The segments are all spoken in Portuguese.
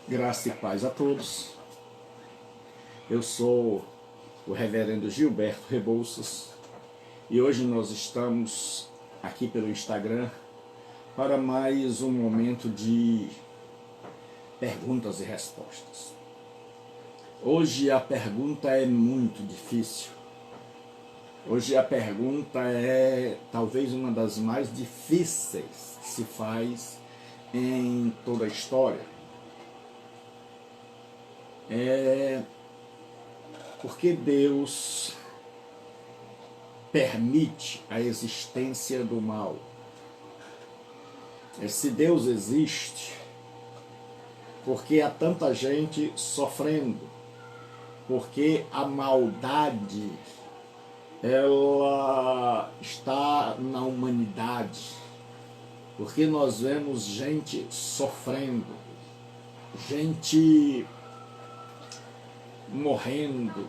Graça e paz a todos. Eu sou o reverendo Gilberto Rebouças e hoje nós estamos aqui pelo Instagram para mais um momento de perguntas e respostas. Hoje a pergunta é muito difícil. Hoje a pergunta é talvez uma das mais difíceis que se faz em toda a história. Por que Deus permite a existência do mal? Se Deus existe, por que há tanta gente sofrendo? Porque a maldade ela está na humanidade. Porque nós vemos gente sofrendo, gente morrendo,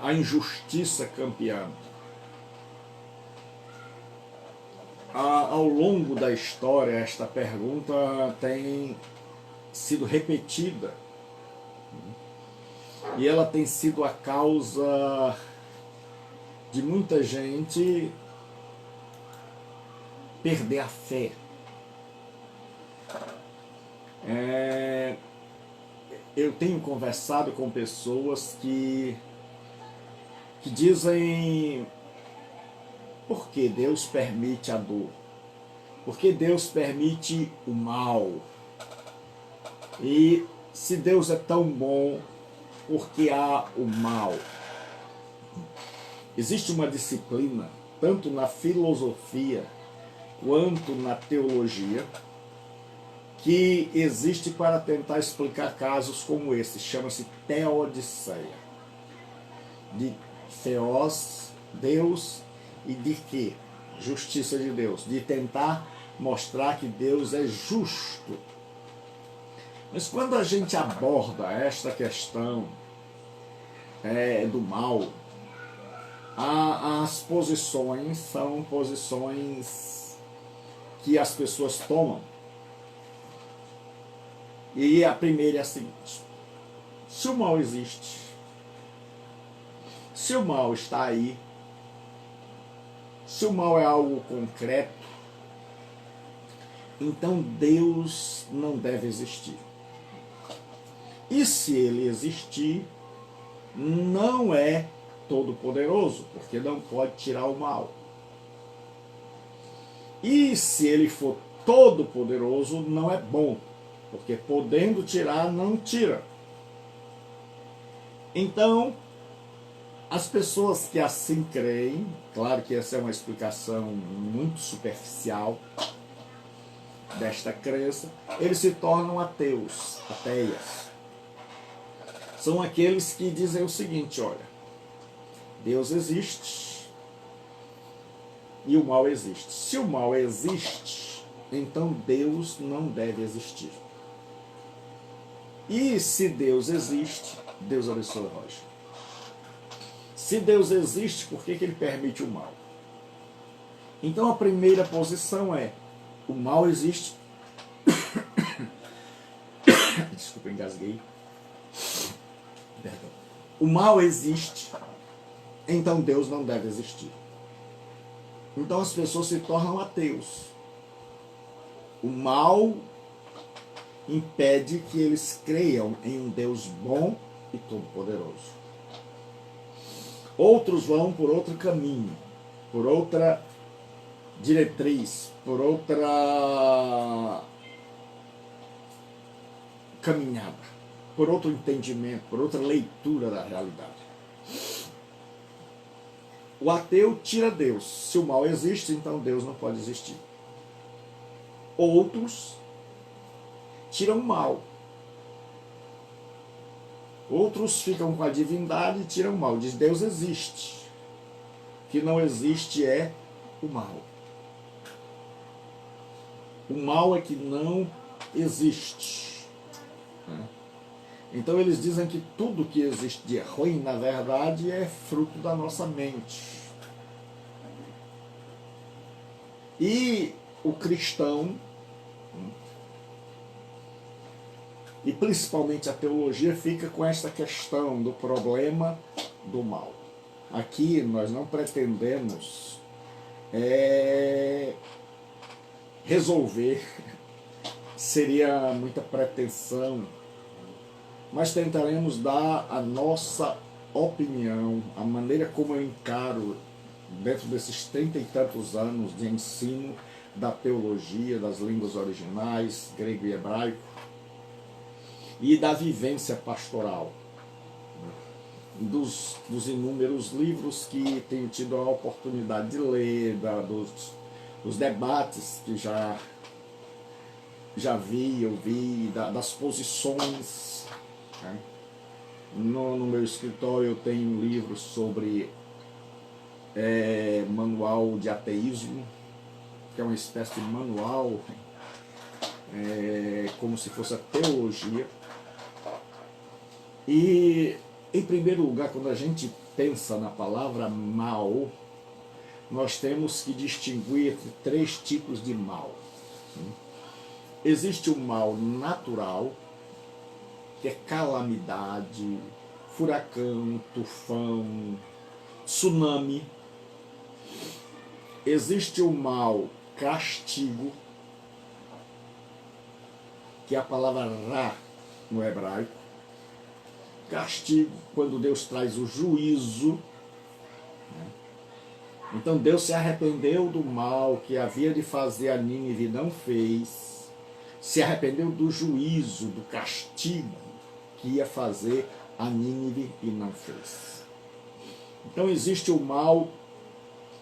a injustiça campeando. Ao longo da história, esta pergunta tem sido repetida e ela tem sido a causa de muita gente perder a fé. Eu tenho conversado com pessoas que dizem: por que Deus permite a dor? Por que Deus permite o mal? E se Deus é tão bom, por que há o mal? Existe uma disciplina, tanto na filosofia quanto na teologia, que existe para tentar explicar casos como esse. Chama-se teodiceia. De theos, Deus, e de que? Justiça de Deus. De tentar mostrar que Deus é justo. Mas quando a gente aborda esta questão do mal, as posições são posições que as pessoas tomam. E a primeira é a seguinte: se o mal existe, se o mal está aí, se o mal é algo concreto, então Deus não deve existir. E se ele existir, não é todo-poderoso, porque não pode tirar o mal. E se ele for todo-poderoso, não é bom, porque podendo tirar, não tira. Então, as pessoas que assim creem, claro que essa é uma explicação muito superficial desta crença, eles se tornam ateus, ateias. São aqueles que dizem o seguinte: olha, Deus existe e o mal existe. Se o mal existe, então Deus não deve existir. E se Deus existe, Deus abençoe o Roger. Se Deus existe, por que ele permite o mal? Então a primeira posição é: o mal existe. Desculpa, engasguei. Perdão. O mal existe, então Deus não deve existir. Então as pessoas se tornam ateus. O mal impede que eles creiam em um Deus bom e todo-poderoso. Outros vão por outro caminho, por outra diretriz, por outra caminhada, por outro entendimento, por outra leitura da realidade. O ateu tira Deus. Se o mal existe, então Deus não pode existir. Outros tiram o mal. Outros ficam com a divindade e tiram o mal. Diz: Deus existe. O que não existe é o mal. O mal é que não existe. Então eles dizem que tudo que existe de ruim, na verdade, é fruto da nossa mente. E o cristão e principalmente a teologia fica com esta questão do problema do mal. Aqui nós não pretendemos resolver, seria muita pretensão, mas tentaremos dar a nossa opinião, a maneira como eu encaro dentro desses 30 e tantos anos de ensino da teologia, das línguas originais, grego e hebraico, e da vivência pastoral, dos inúmeros livros que tenho tido a oportunidade de ler, dos debates que já vi, ouvi, das posições. Né? No meu escritório eu tenho livros sobre manual de ateísmo, que é uma espécie de manual, como se fosse a teologia. E, em primeiro lugar, quando a gente pensa na palavra mal, nós temos que distinguir entre 3 tipos de mal. Existe o mal natural, que é calamidade, furacão, tufão, tsunami. Existe o mal castigo, que é a palavra ra no hebraico. Castigo, quando Deus traz o juízo. Então Deus se arrependeu do mal que havia de fazer a Nínive e não fez. Se arrependeu do juízo, do castigo que ia fazer a Nínive e não fez. Então existe o mal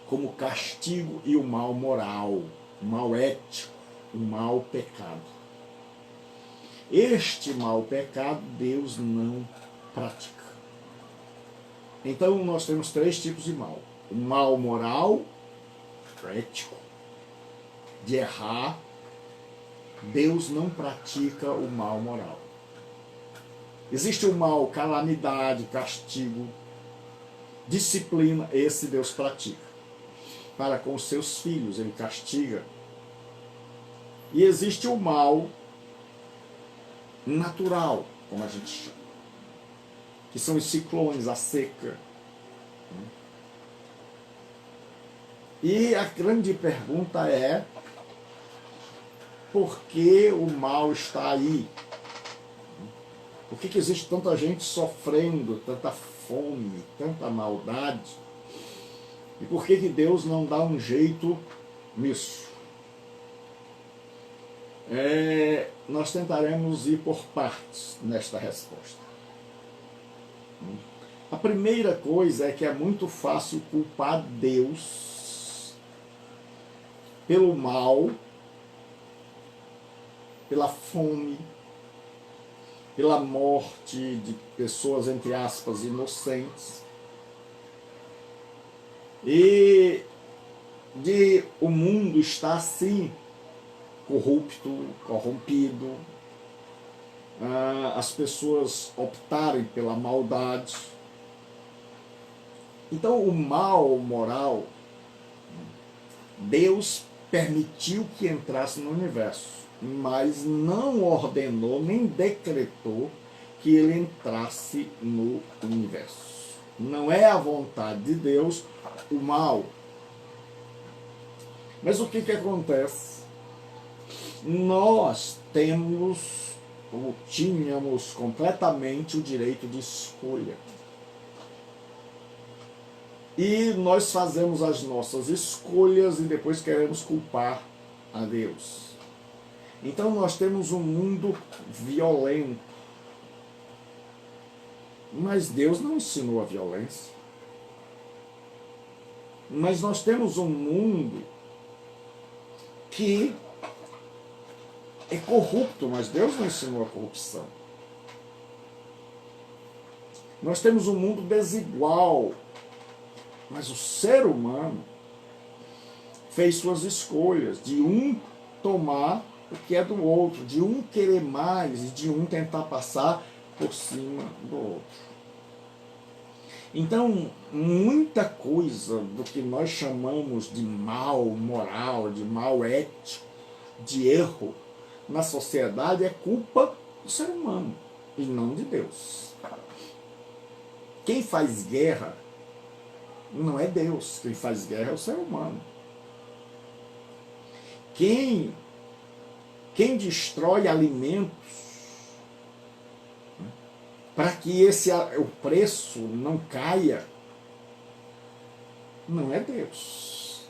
como castigo e o mal moral, o mal ético, o mal pecado. Este mal pecado Deus não pratica. Então nós temos 3 tipos de mal. O mal moral, ético, de errar. Deus não pratica o mal moral. Existe o mal calamidade, castigo, disciplina, esse Deus pratica. Para com os seus filhos, ele castiga. E existe o mal natural, como a gente chama, que são os ciclones, a seca. E a grande pergunta é: por que o mal está aí? Por que existe tanta gente sofrendo, tanta fome, tanta maldade? E por que Deus não dá um jeito nisso? Nós tentaremos ir por partes nesta resposta. A primeira coisa é que é muito fácil culpar Deus pelo mal, pela fome, pela morte de pessoas, entre aspas, inocentes, e de o mundo estar assim, corrupto, corrompido, as pessoas optarem pela maldade. Então o mal moral, Deus permitiu que entrasse no universo, mas não ordenou nem decretou que ele entrasse no universo. Não é a vontade de Deus o mal. Mas o que acontece? Nós temos, ou tínhamos completamente o direito de escolha. E nós fazemos as nossas escolhas e depois queremos culpar a Deus. Então nós temos um mundo violento. Mas Deus não ensinou a violência. Mas nós temos um mundo que é corrupto, mas Deus não ensinou a corrupção. Nós temos um mundo desigual, mas o ser humano fez suas escolhas, de um tomar o que é do outro, de um querer mais e de um tentar passar por cima do outro. Então, muita coisa do que nós chamamos de mal moral, de mal ético, de erro na sociedade é culpa do ser humano e não de Deus. Quem faz guerra não é Deus, quem faz guerra é o ser humano. Quem destrói alimentos para que o preço não caia, não é Deus.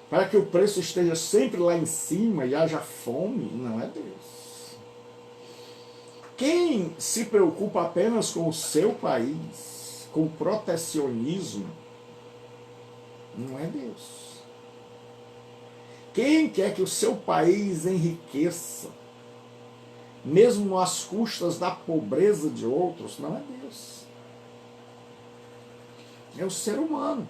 Para que o preço esteja sempre lá em cima e haja fome, não é Deus. Quem se preocupa apenas com o seu país, com protecionismo, não é Deus. Quem quer que o seu país enriqueça, mesmo às custas da pobreza de outros, não é Deus. É o ser humano.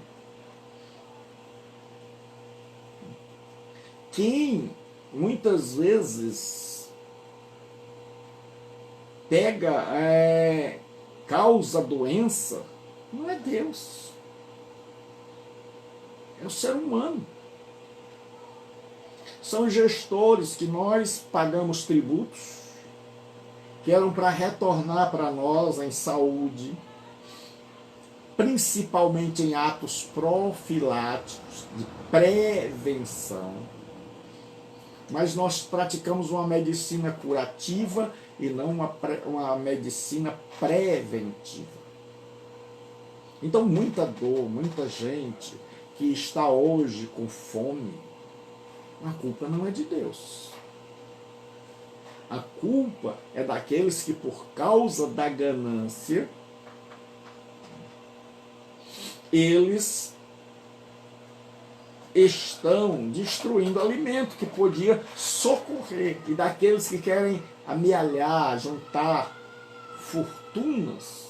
Quem muitas vezes causa doença, não é Deus. É o ser humano. São gestores que nós pagamos tributos, que eram para retornar para nós em saúde, principalmente em atos profiláticos, de prevenção. Mas nós praticamos uma medicina curativa e não uma medicina preventiva. Então, muita dor, muita gente que está hoje com fome, a culpa não é de Deus. A culpa é daqueles que, por causa da ganância, eles estão destruindo alimento que podia socorrer, e daqueles que querem amealhar, juntar fortunas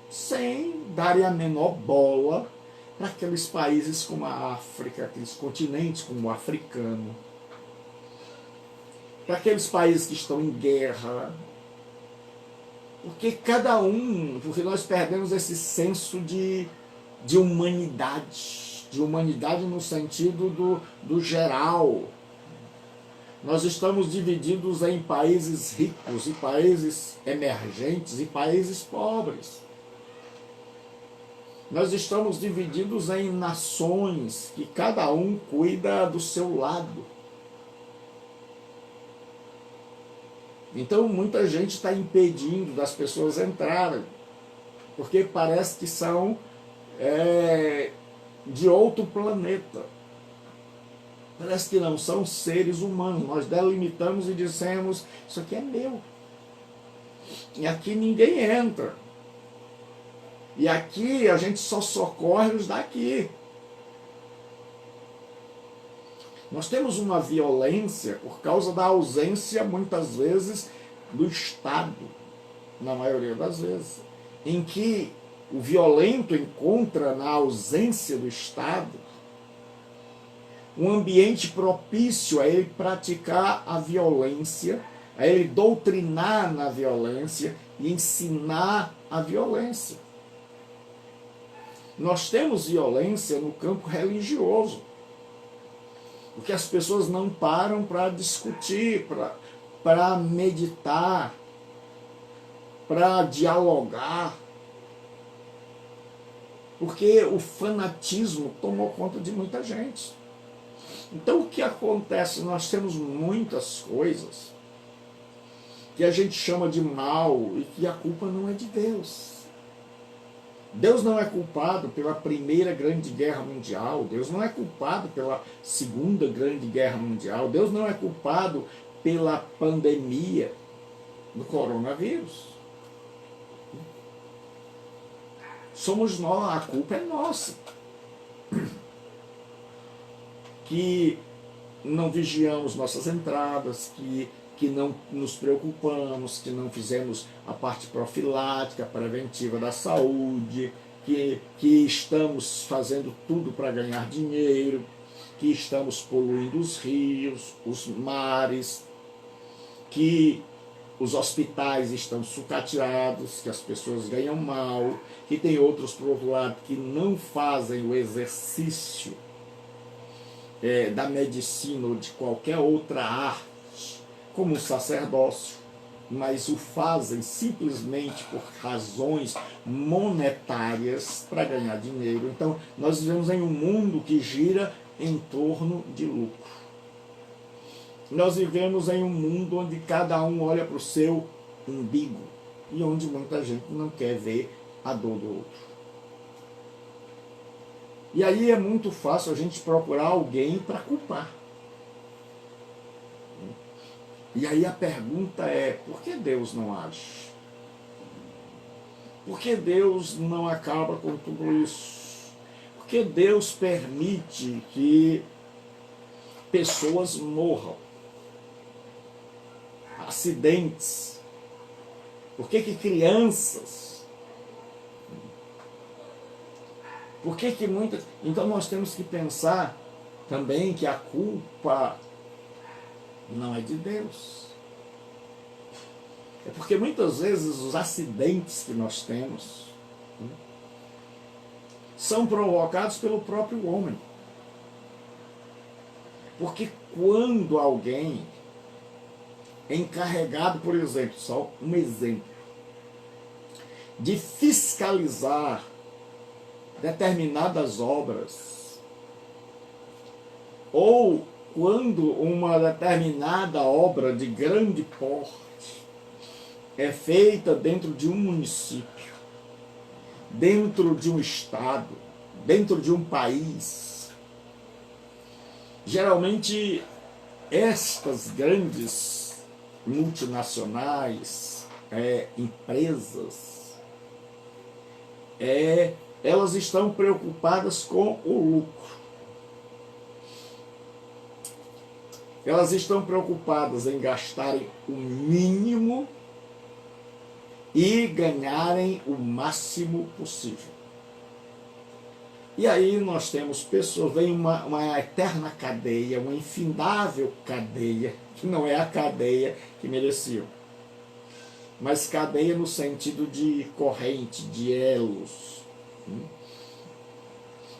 sem darem a menor bola para aqueles países como a África, aqueles continentes como o africano, para aqueles países que estão em guerra, porque nós perdemos esse senso de humanidade no sentido do geral. Nós estamos divididos em países ricos e países emergentes e países pobres. Nós estamos divididos em nações que cada um cuida do seu lado. Então muita gente está impedindo das pessoas entrarem, porque parece que são de outro planeta. Parece que não são seres humanos. Nós delimitamos e dissemos, isso aqui é meu. E aqui ninguém entra. E aqui a gente só socorre os daqui. Nós temos uma violência por causa da ausência, muitas vezes, do Estado, na maioria das vezes, em que o violento encontra na ausência do Estado um ambiente propício a ele praticar a violência, a ele doutrinar na violência e ensinar a violência. Nós temos violência no campo religioso, porque as pessoas não param para discutir, para meditar, para dialogar, porque o fanatismo tomou conta de muita gente. Então o que acontece? Nós temos muitas coisas que a gente chama de mal e que a culpa não é de Deus. Deus não é culpado pela Primeira Grande Guerra Mundial, Deus não é culpado pela Segunda Grande Guerra Mundial, Deus não é culpado pela pandemia do coronavírus. Somos nós, a culpa é nossa. Que não vigiamos nossas entradas, que não nos preocupamos, que não fizemos a parte profilática, preventiva da saúde, que estamos fazendo tudo para ganhar dinheiro, que estamos poluindo os rios, os mares, que os hospitais estão sucateados, que as pessoas ganham mal, que tem outros, por outro lado, que não fazem o exercício da medicina ou de qualquer outra arte, como o sacerdócio. mas o fazem simplesmente por razões monetárias para ganhar dinheiro. Então, nós vivemos em um mundo que gira em torno de lucro. Nós vivemos em um mundo onde cada um olha para o seu umbigo e onde muita gente não quer ver a dor do outro. E aí é muito fácil a gente procurar alguém para culpar. E aí a pergunta é, por que Deus não age? Por que Deus não acaba com tudo isso? Por que Deus permite que pessoas morram? Acidentes? Por que crianças? Por que muitas... Então nós temos que pensar também que a culpa não é de Deus. É porque muitas vezes os acidentes que nós temos são provocados pelo próprio homem. Porque quando alguém é encarregado, por exemplo, só um exemplo, de fiscalizar determinadas obras, ou quando uma determinada obra de grande porte é feita dentro de um município, dentro de um estado, dentro de um país, geralmente estas grandes multinacionais, empresas, elas estão preocupadas com o lucro. Elas estão preocupadas em gastarem o mínimo e ganharem o máximo possível. E aí nós temos pessoas, vem uma eterna cadeia, uma infindável cadeia, que não é a cadeia que mereciam, mas cadeia no sentido de corrente, de elos.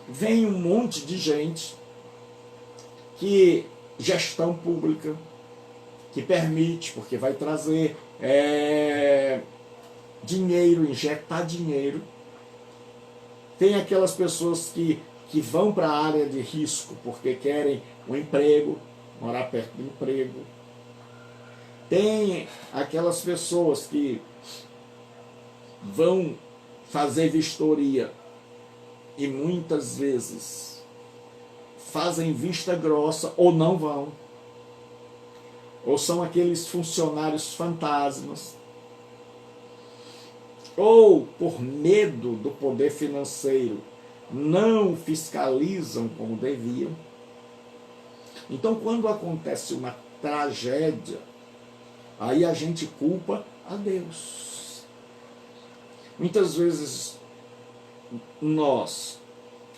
Vem um monte de gente que gestão pública, que permite, porque vai trazer dinheiro, injetar dinheiro. Tem aquelas pessoas que vão para a área de risco porque querem um emprego, morar perto do emprego. Tem aquelas pessoas que vão fazer vistoria e muitas vezes fazem vista grossa ou não vão. Ou são aqueles funcionários fantasmas. Ou, por medo do poder financeiro, não fiscalizam como deviam. Então, quando acontece uma tragédia, aí a gente culpa a Deus. Muitas vezes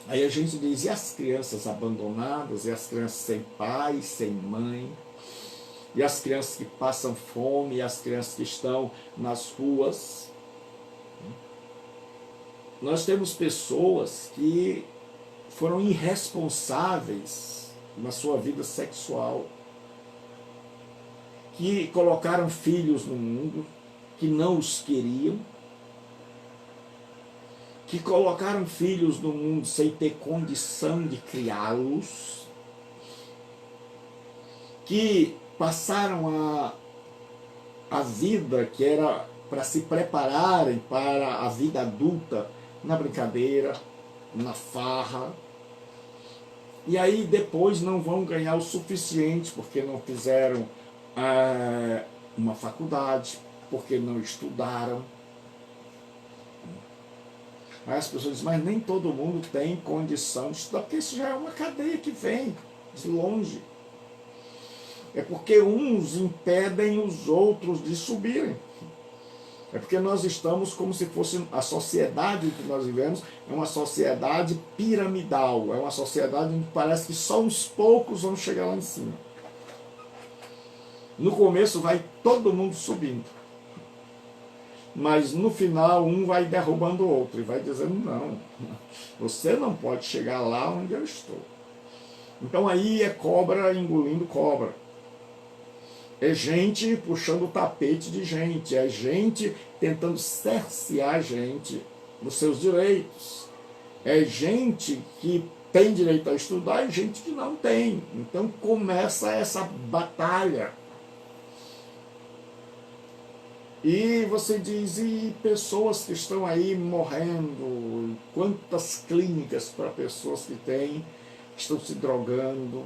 aí a gente diz, e as crianças abandonadas, e as crianças sem pai, sem mãe, e as crianças que passam fome, e as crianças que estão nas ruas. Nós temos pessoas que foram irresponsáveis na sua vida sexual, que colocaram filhos no mundo que não os queriam, que colocaram filhos no mundo sem ter condição de criá-los, que passaram a vida que era para se prepararem para a vida adulta na brincadeira, na farra, e aí depois não vão ganhar o suficiente porque não fizeram uma faculdade, porque não estudaram. Aí as pessoas dizem, mas nem todo mundo tem condição de estudar, porque isso já é uma cadeia que vem de longe. É porque uns impedem os outros de subirem. É porque nós estamos como se fosse a sociedade em que nós vivemos, é uma sociedade piramidal, é uma sociedade em que parece que só uns poucos vão chegar lá em cima. No começo vai todo mundo subindo, mas no final um vai derrubando o outro e vai dizendo, não, você não pode chegar lá onde eu estou. Então aí é cobra engolindo cobra. É gente puxando o tapete de gente, é gente tentando cercear gente dos seus direitos. É gente que tem direito a estudar e gente que não tem. Então começa essa batalha. E você diz, e pessoas que estão aí morrendo, quantas clínicas para pessoas que estão se drogando.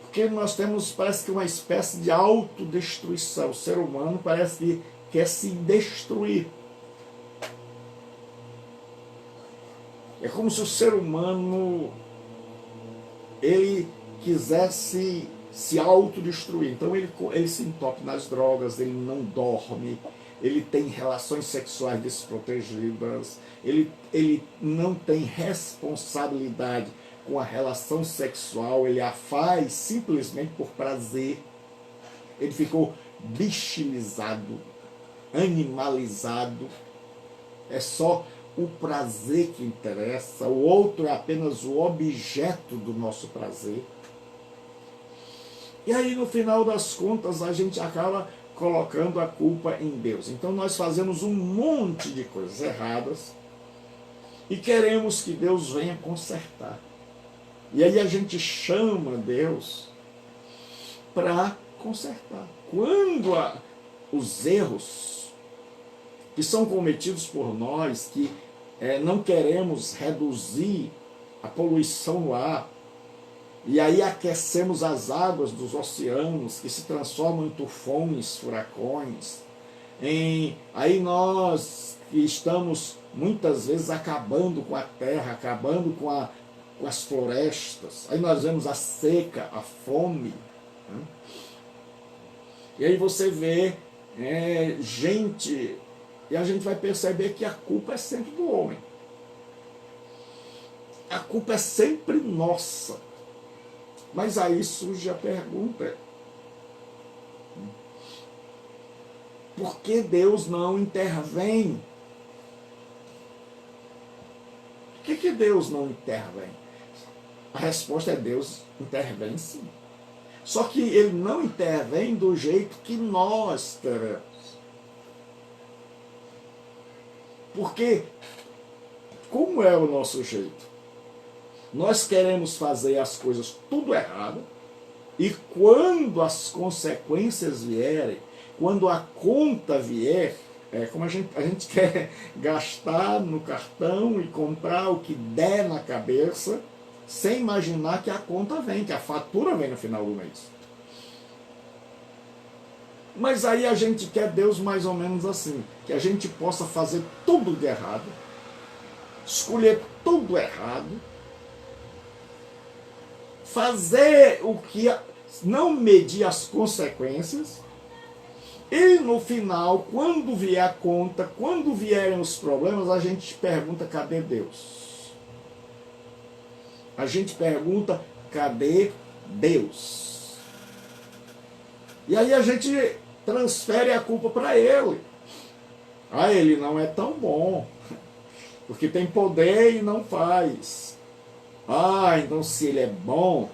Porque nós temos, parece que uma espécie de autodestruição. O ser humano parece que quer se destruir. É como se o ser humano ele quisesse se autodestruir. Então ele se entope nas drogas, ele não dorme, ele tem relações sexuais desprotegidas, ele não tem responsabilidade com a relação sexual, ele a faz simplesmente por prazer. Ele ficou bichinizado, animalizado. É só o prazer que interessa, o outro é apenas o objeto do nosso prazer. E aí, no final das contas, a gente acaba colocando a culpa em Deus. Então nós fazemos um monte de coisas erradas e queremos que Deus venha consertar. E aí a gente chama Deus para consertar. Quando os erros que são cometidos por nós, que não queremos reduzir a poluição no ar, e aí aquecemos as águas dos oceanos, que se transformam em tufões, furacões. Aí nós que estamos muitas vezes acabando com a terra, acabando com as florestas. Aí nós vemos a seca, a fome. Né? E aí você vê gente, e a gente vai perceber que a culpa é sempre do homem. A culpa é sempre nossa. Mas aí surge a pergunta: por que Deus não intervém? Por que Deus não intervém? A resposta é: Deus intervém sim. Só que Ele não intervém do jeito que nós queremos. Porque, como é o nosso jeito? Nós queremos fazer as coisas tudo errado, e quando as consequências vierem, quando a conta vier, como a gente quer gastar no cartão e comprar o que der na cabeça, sem imaginar que a conta vem, que a fatura vem no final do mês. Mas aí a gente quer Deus mais ou menos assim, que a gente possa fazer tudo de errado, escolher tudo errado, fazer o que não medir as consequências, e no final, quando vier a conta, quando vierem os problemas, a gente pergunta: cadê Deus? A gente pergunta: cadê Deus? E aí a gente transfere a culpa para Ele. Ele não é tão bom, porque tem poder e não faz. Então se Ele é bom,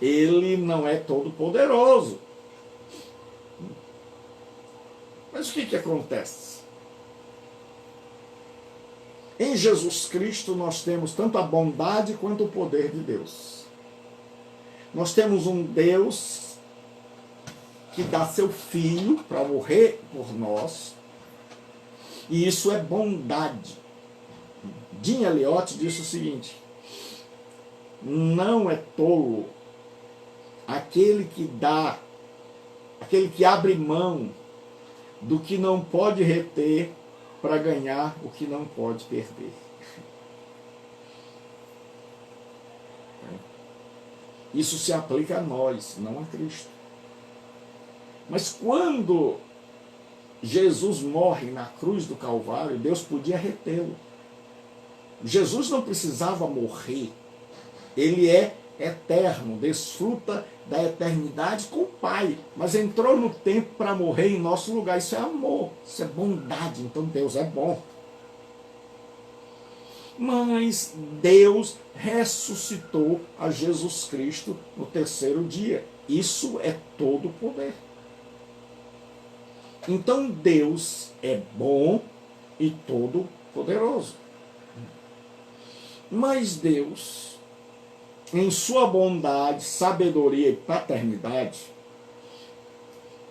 Ele não é todo poderoso. Mas o que acontece? Em Jesus Cristo nós temos tanto a bondade quanto o poder de Deus. Nós temos um Deus que dá seu Filho para morrer por nós, e isso é bondade. Jim Elliot disse o seguinte: não é tolo aquele que abre mão do que não pode reter para ganhar o que não pode perder. Isso se aplica a nós, não a Cristo. Mas quando Jesus morre na cruz do Calvário, Deus podia retê-lo. Jesus não precisava morrer. Ele é eterno, desfruta da eternidade com o Pai, mas entrou no tempo para morrer em nosso lugar. Isso é amor, isso é bondade. Então Deus é bom. Mas Deus ressuscitou a Jesus Cristo no terceiro dia, Isso é todo poder. Então Deus é bom e todo poderoso. Mas Deus, em sua bondade, sabedoria e paternidade,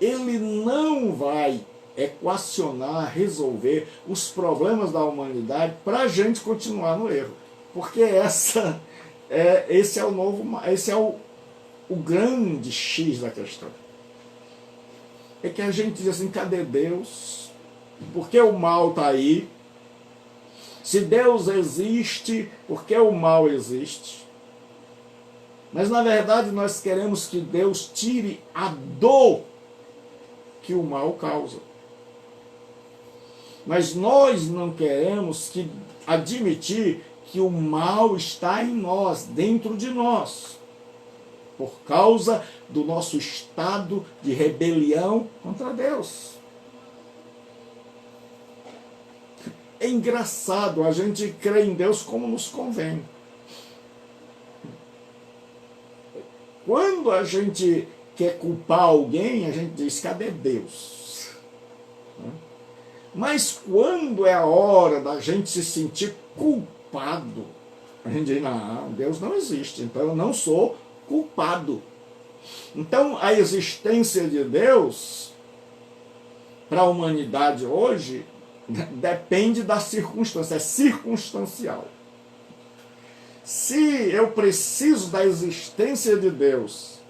Ele não vai equacionar, resolver os problemas da humanidade para a gente continuar no erro. Porque esse é o grande X da questão. É que a gente diz assim, cadê Deus? Por que o mal está aí? Se Deus existe, por que o mal existe? Mas na verdade nós queremos que Deus tire a dor que o mal causa. Mas nós não queremos admitir que o mal está em nós, dentro de nós, por causa do nosso estado de rebelião contra Deus. É engraçado, a gente crê em Deus como nos convém. Quando a gente quer culpar alguém, a gente diz, cadê Deus? Mas quando é a hora da gente se sentir culpado, a gente diz, não, Deus não existe, então eu não sou culpado. Então a existência de Deus para a humanidade hoje depende da circunstância, é circunstancial. Se eu preciso da existência de Deus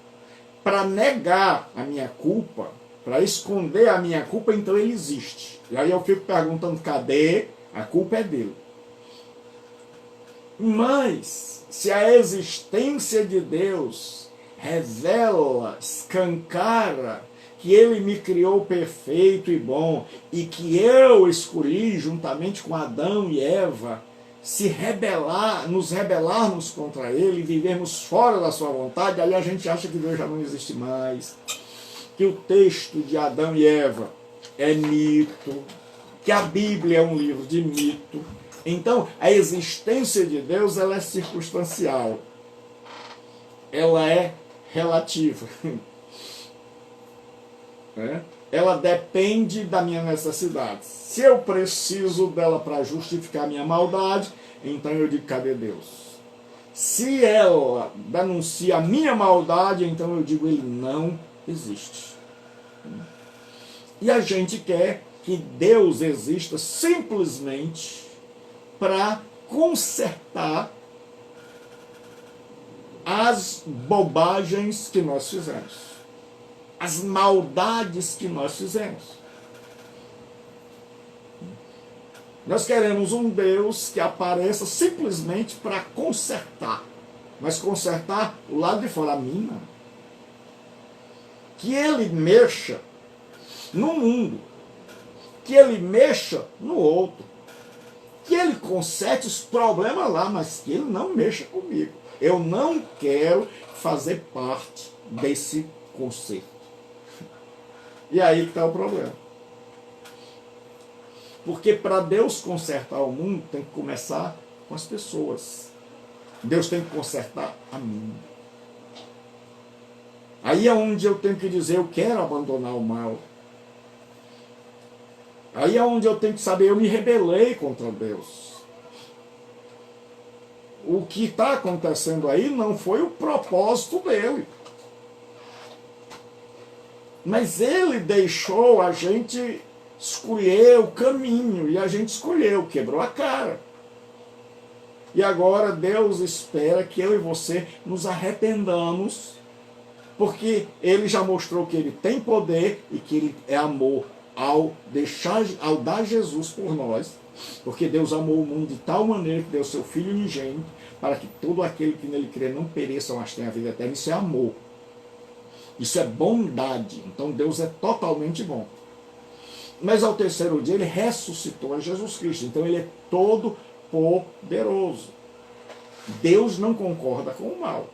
para negar a minha culpa, para esconder a minha culpa, então ele existe. E aí eu fico perguntando, cadê? A culpa é dele. Mas, se a existência de Deus revela, escancara, que ele me criou perfeito e bom, e que eu escolhi, juntamente com Adão e Eva, nos rebelarmos contra ele, vivermos fora da sua vontade, aí a gente acha que Deus já não existe mais, que o texto de Adão e Eva é mito, que a Bíblia é um livro de mito. Então, a existência de Deus ela é circunstancial, ela é relativa. Ela depende da minha necessidade. Se eu preciso dela para justificar a minha maldade, então eu digo, cadê Deus? Se ela denuncia a minha maldade, então eu digo, ele não existe. E a gente quer que Deus exista simplesmente para consertar as bobagens que nós fizemos, as maldades que nós fizemos. Nós queremos um Deus que apareça simplesmente para consertar, mas consertar o lado de fora, a mim não. Que ele mexa no mundo, que ele mexa no outro, que ele conserte os problemas lá, mas que ele não mexa comigo. Eu não quero fazer parte desse conserto. E aí que está o problema. Porque para Deus consertar o mundo, tem que começar com as pessoas. Deus tem que consertar a mim. Aí é onde eu tenho que dizer, eu quero abandonar o mal. Aí é onde eu tenho que saber, eu me rebelei contra Deus. O que está acontecendo aí não foi o propósito dele. Mas ele deixou a gente escolher o caminho, e a gente escolheu, quebrou a cara. E agora Deus espera que eu e você nos arrependamos, porque ele já mostrou que ele tem poder e que ele é amor ao dar Jesus por nós, porque Deus amou o mundo de tal maneira que deu seu Filho unigênito, para que todo aquele que nele crê não pereça, mas tenha a vida eterna. Isso é amor. Isso é bondade. Então Deus é totalmente bom. Mas ao terceiro dia ele ressuscitou a Jesus Cristo. Então ele é todo poderoso. Deus não concorda com o mal.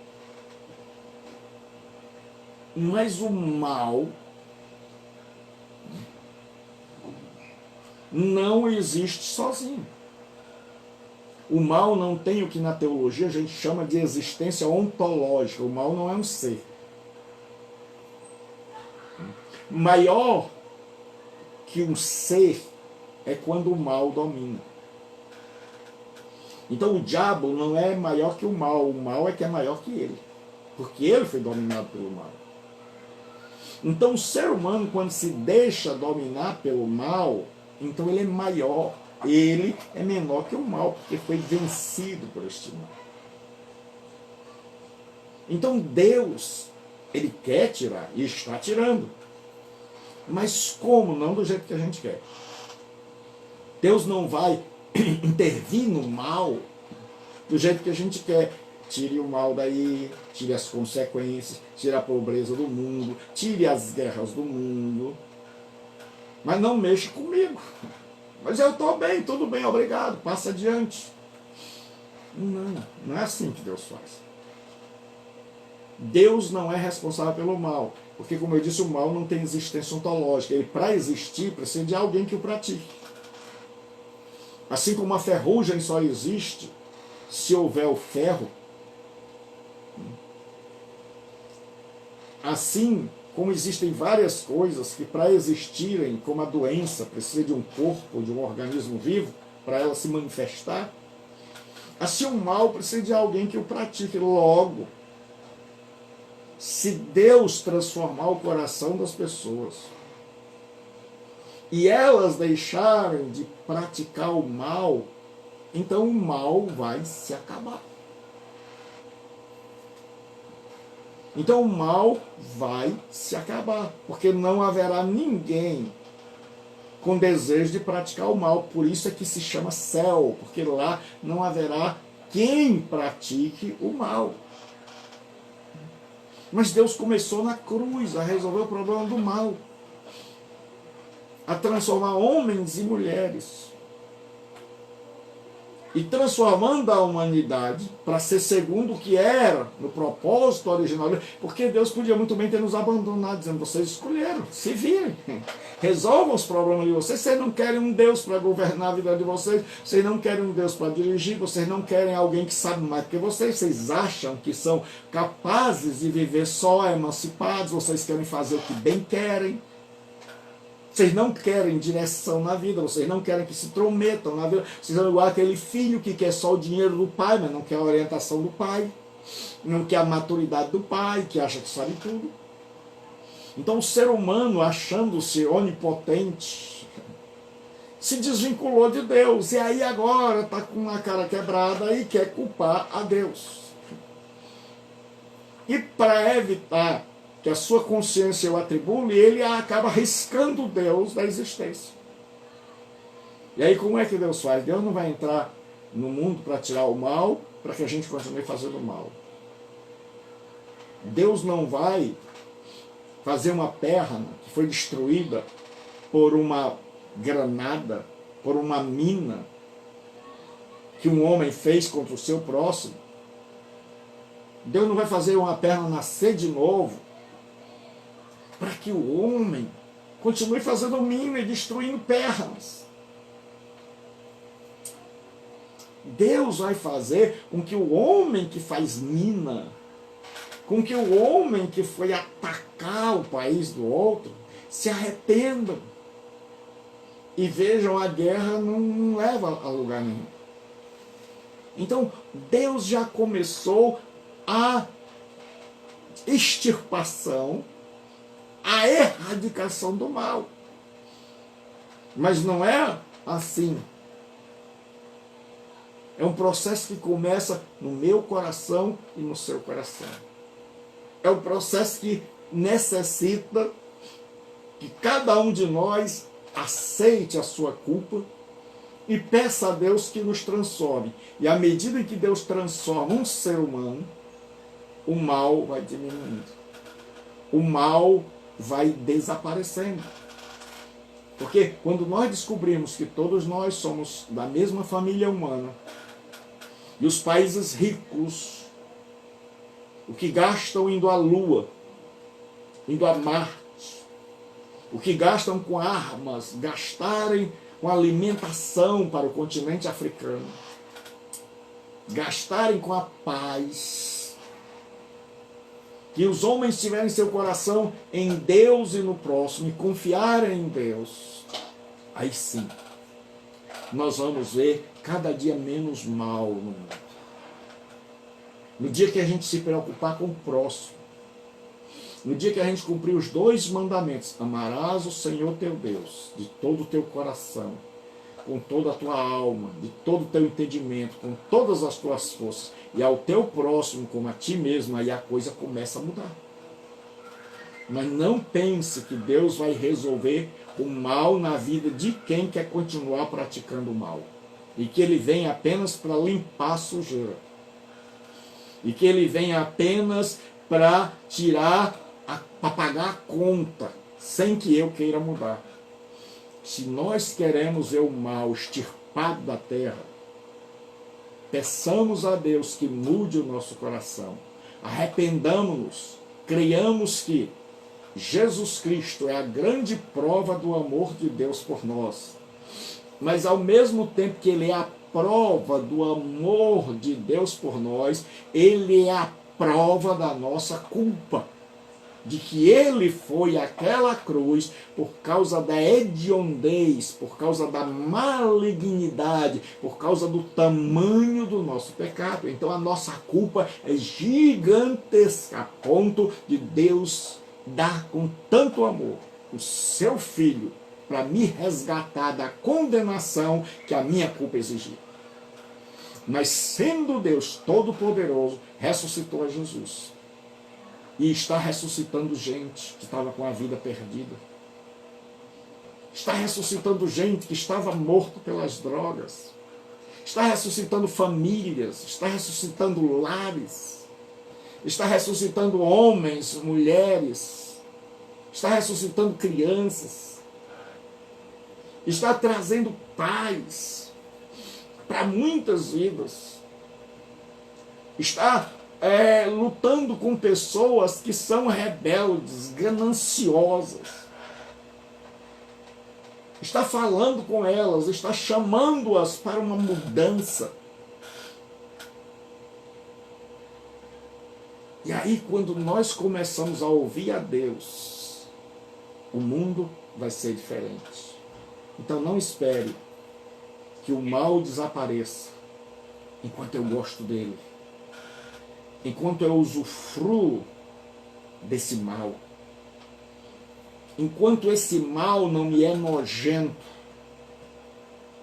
Mas o mal não existe sozinho. O mal não tem o que na teologia a gente chama de existência ontológica. O mal não é um ser. Maior que um ser é quando o mal domina. Então o diabo não é maior que o mal é que é maior que ele, porque ele foi dominado pelo mal. Então o ser humano, quando se deixa dominar pelo mal, então ele é maior, ele é menor que o mal, porque foi vencido por este mal. Então Deus, ele quer tirar, e está tirando. Mas como? Não do jeito que a gente quer. Deus não vai intervir no mal do jeito que a gente quer. Tire o mal daí, tire as consequências, tire a pobreza do mundo, tire as guerras do mundo. Mas não mexa comigo. Mas eu estou bem, tudo bem, obrigado, passa adiante. Não é assim que Deus faz. Deus não é responsável pelo mal, porque, como eu disse, o mal não tem existência ontológica. Ele, para existir, precisa de alguém que o pratique. Assim como a ferrugem só existe se houver o ferro, assim como existem várias coisas que, para existirem, como a doença, precisa de um corpo, de um organismo vivo, para ela se manifestar, assim o mal precisa de alguém que o pratique. Logo, se Deus transformar o coração das pessoas e elas deixarem de praticar o mal, então o mal vai se acabar. Então o mal vai se acabar, porque não haverá ninguém com desejo de praticar o mal. Por isso é que se chama céu, porque lá não haverá quem pratique o mal. Mas Deus começou na cruz a resolver o problema do mal, a transformar homens e mulheres, e transformando a humanidade para ser segundo o que era no propósito original, porque Deus podia muito bem ter nos abandonado, dizendo: vocês escolheram, se virem, resolvam os problemas de vocês. Vocês não querem um Deus para governar a vida de vocês, vocês não querem um Deus para dirigir, vocês não querem alguém que sabe mais que vocês acham que são capazes de viver só emancipados, vocês querem fazer o que bem querem. Vocês não querem direção na vida, vocês não querem que se intrometam na vida. Vocês são igual aquele filho que quer só o dinheiro do pai, mas não quer a orientação do pai, não quer a maturidade do pai, que acha que sabe tudo. Então o ser humano, achando-se onipotente, se desvinculou de Deus, e aí agora está com a cara quebrada e quer culpar a Deus. E para evitar que a sua consciência o atribule, ele acaba riscando Deus da existência. E aí como é que Deus faz? Deus não vai entrar no mundo para tirar o mal, para que a gente continue fazendo mal. Deus não vai fazer uma perna que foi destruída por uma granada, por uma mina que um homem fez contra o seu próximo. Deus não vai fazer uma perna nascer de novo para que o homem continue fazendo mina e destruindo pernas. Deus vai fazer com que o homem que faz mina, com que o homem que foi atacar o país do outro, se arrependam e vejam a guerra não leva a lugar nenhum. Então Deus já começou a extirpação, a erradicação do mal. Mas não é assim. É um processo que começa no meu coração e no seu coração. É um processo que necessita que cada um de nós aceite a sua culpa e peça a Deus que nos transforme. E à medida em que Deus transforma um ser humano, o mal vai diminuindo. O mal vai desaparecendo. Porque quando nós descobrimos que todos nós somos da mesma família humana, e os países ricos, o que gastam indo à Lua, indo a Marte, o que gastam com armas, gastarem com alimentação para o continente africano, gastarem com a paz, que os homens tiverem seu coração em Deus e no próximo, e confiarem em Deus, aí sim, nós vamos ver cada dia menos mal no mundo. No dia que a gente se preocupar com o próximo, no dia que a gente cumprir os 2 mandamentos, amarás o Senhor teu Deus de todo o teu coração, com toda a tua alma, de todo o teu entendimento, com todas as tuas forças, e ao teu próximo como a ti mesmo, aí a coisa começa a mudar. Mas não pense que Deus vai resolver o mal na vida de quem quer continuar praticando o mal. E que ele vem apenas para limpar a sujeira. E que ele vem apenas para para pagar a conta, sem que eu queira mudar. Se nós queremos ver o mal extirpado da terra, peçamos a Deus que mude o nosso coração. Arrependamos-nos, creiamos que Jesus Cristo é a grande prova do amor de Deus por nós. Mas ao mesmo tempo que ele é a prova do amor de Deus por nós, ele é a prova da nossa culpa. De que ele foi àquela cruz por causa da hediondez, por causa da malignidade, por causa do tamanho do nosso pecado. Então a nossa culpa é gigantesca, a ponto de Deus dar com tanto amor o seu Filho para me resgatar da condenação que a minha culpa exigia. Mas sendo Deus Todo-Poderoso, ressuscitou a Jesus. E está ressuscitando gente que estava com a vida perdida. Está ressuscitando gente que estava morto pelas drogas. Está ressuscitando famílias. Está ressuscitando lares. Está ressuscitando homens, mulheres. Está ressuscitando crianças. Está trazendo paz para muitas vidas. Está lutando com pessoas que são rebeldes, gananciosas. Está falando com elas, está chamando-as para uma mudança. E aí, quando nós começamos a ouvir a Deus, o mundo vai ser diferente. Então não espere que o mal desapareça enquanto eu gosto dele. Enquanto eu usufruo desse mal, enquanto esse mal não me é nojento,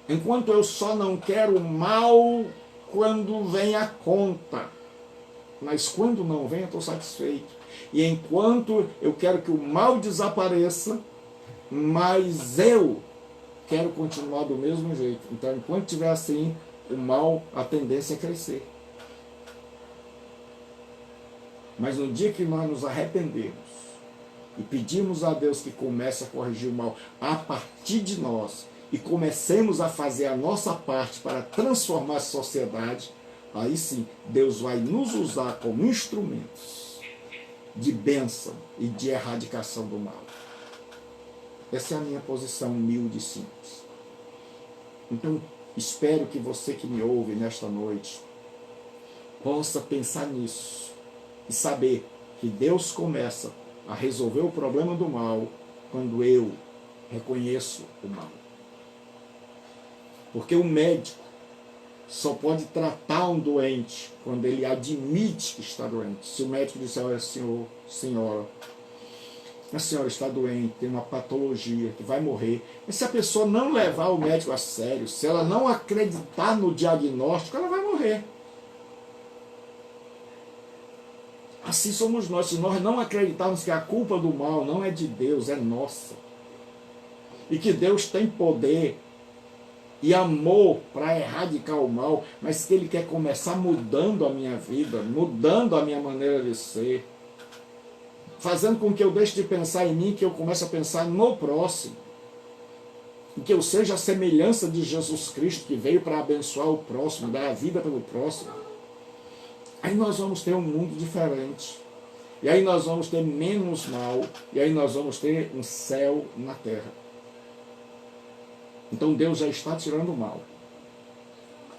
enquanto eu só não quero mal quando vem a conta, mas quando não vem eu estou satisfeito. E enquanto eu quero que o mal desapareça, mas eu quero continuar do mesmo jeito. Então, enquanto estiver assim, o mal, a tendência é crescer. Mas no dia que nós nos arrependermos e pedimos a Deus que comece a corrigir o mal a partir de nós e comecemos a fazer a nossa parte para transformar a sociedade, aí sim Deus vai nos usar como instrumentos de bênção e de erradicação do mal. Essa é a minha posição humilde e simples. Então, espero que você que me ouve nesta noite possa pensar nisso e saber que Deus começa a resolver o problema do mal quando eu reconheço o mal. Porque o médico só pode tratar um doente quando ele admite que está doente. Se o médico disser, olha, senhor, senhora, a senhora está doente, tem uma patologia que vai morrer. Mas se a pessoa não levar o médico a sério, se ela não acreditar no diagnóstico, ela vai morrer. Assim somos nós. Se nós não acreditarmos que a culpa do mal não é de Deus, é nossa. E que Deus tem poder e amor para erradicar o mal, mas que Ele quer começar mudando a minha vida, mudando a minha maneira de ser, fazendo com que eu deixe de pensar em mim, que eu comece a pensar no próximo. E que eu seja a semelhança de Jesus Cristo, que veio para abençoar o próximo, dar a vida pelo próximo. Aí nós vamos ter um mundo diferente. E aí nós vamos ter menos mal. E aí nós vamos ter um céu na terra. Então Deus já está tirando o mal.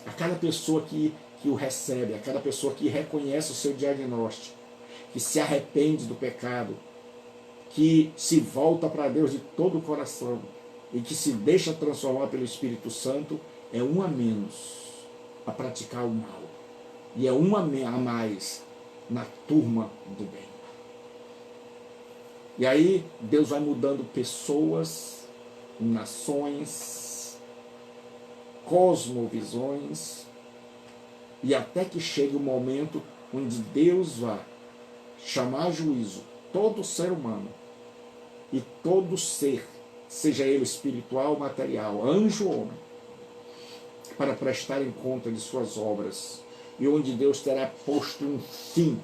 A cada pessoa que o recebe, a cada pessoa que reconhece o seu diagnóstico, que se arrepende do pecado, que se volta para Deus de todo o coração e que se deixa transformar pelo Espírito Santo, é um a menos a praticar o mal. E é um a mais na turma do bem. E aí Deus vai mudando pessoas, nações, cosmovisões, e até que chegue o momento onde Deus vai chamar a juízo todo ser humano e todo ser, seja ele espiritual, material, anjo ou homem, para prestarem conta de suas obras, e onde Deus terá posto um fim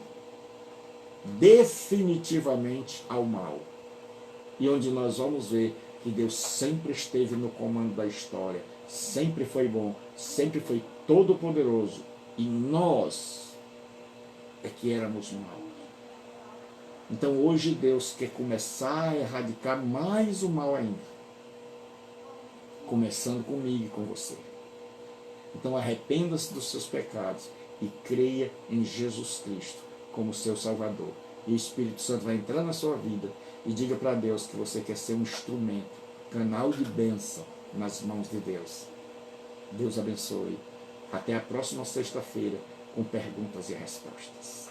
definitivamente ao mal, e onde nós vamos ver que Deus sempre esteve no comando da história, sempre foi bom, sempre foi todo poderoso, e nós é que éramos maus. Então hoje Deus quer começar a erradicar mais o mal ainda, começando comigo e com você. Então arrependa-se dos seus pecados e creia em Jesus Cristo como seu Salvador. E o Espírito Santo vai entrar na sua vida e diga para Deus que você quer ser um instrumento, canal de bênção nas mãos de Deus. Deus abençoe. Até a próxima sexta-feira com perguntas e respostas.